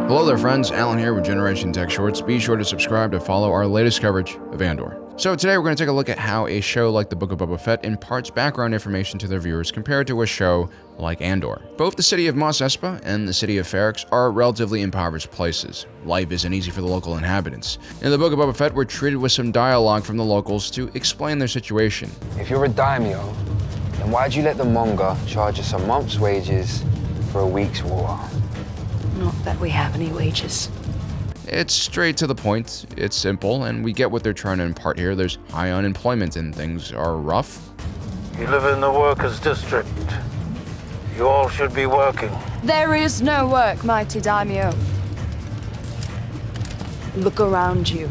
Hello there friends, Alan here with Generation Tech Shorts. Be sure to subscribe to follow our latest coverage of Andor. So today we're going to take a look at how a show like the Book of Boba Fett imparts background information to their viewers compared to a show like Andor. Both the city of Mos Espa and the city of Ferrix are relatively impoverished places. Life isn't easy for the local inhabitants. In the Book of Boba Fett, we're treated with some dialogue from the locals to explain their situation. If you're a daimyo, then why'd you let the Monga charge us a month's wages for a week's water? Not that we have any wages. It's straight to the point, it's simple, and we get what they're trying to impart here. There's high unemployment and things are rough. You live in the workers' district. You all should be working. There is no work, mighty daimyo. Look around you.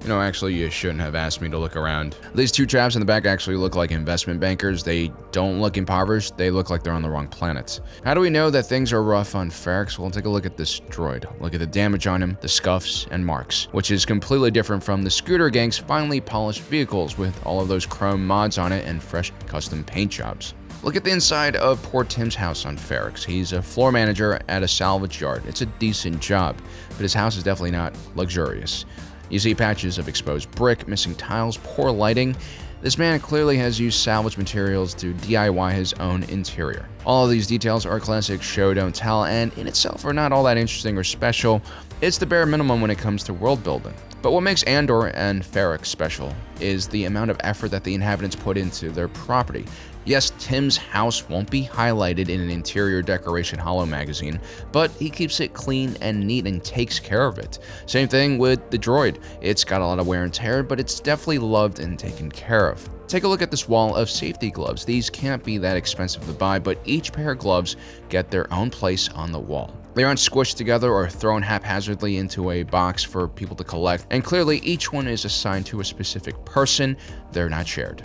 You know, actually, you shouldn't have asked me to look around. These two chaps in the back actually look like investment bankers. They don't look impoverished. They look like they're on the wrong planet. How do we know that things are rough on Ferrix? Well, take a look at this droid. Look at the damage on him, the scuffs and marks, which is completely different from the scooter gang's finely polished vehicles with all of those chrome mods on it and fresh custom paint jobs. Look at the inside of poor Tim's house on Ferrix. He's a floor manager at a salvage yard. It's a decent job, but his house is definitely not luxurious. You see patches of exposed brick, missing tiles, poor lighting. This man clearly has used salvage materials to DIY his own interior. All of these details are classic show don't tell and in itself are not all that interesting or special. It's the bare minimum when it comes to world building. But what makes Andor and Ferrix special is the amount of effort that the inhabitants put into their property. Yes, Tim's house won't be highlighted in an interior decoration holo magazine, but he keeps it clean and neat and takes care of it. Same thing with the droid. It's got a lot of wear and tear, but it's definitely loved and taken care of. Take a look at this wall of safety gloves. These can't be that expensive to buy, but each pair of gloves get their own place on the wall. They aren't squished together or thrown haphazardly into a box for people to collect, and clearly each one is assigned to a specific person. They're not shared.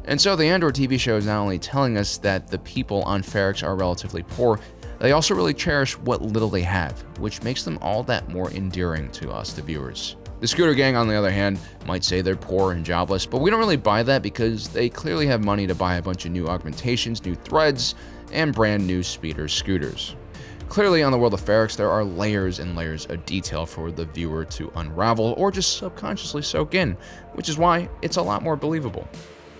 And so the Andor TV show is not only telling us that the people on Ferrix are relatively poor, they also really cherish what little they have, which makes them all that more endearing to us, the viewers. The scooter gang, on the other hand, might say they're poor and jobless, but we don't really buy that because they clearly have money to buy a bunch of new augmentations, new threads, and brand new speeder scooters. Clearly, on the world of Ferrix, there are layers and layers of detail for the viewer to unravel or just subconsciously soak in, which is why it's a lot more believable.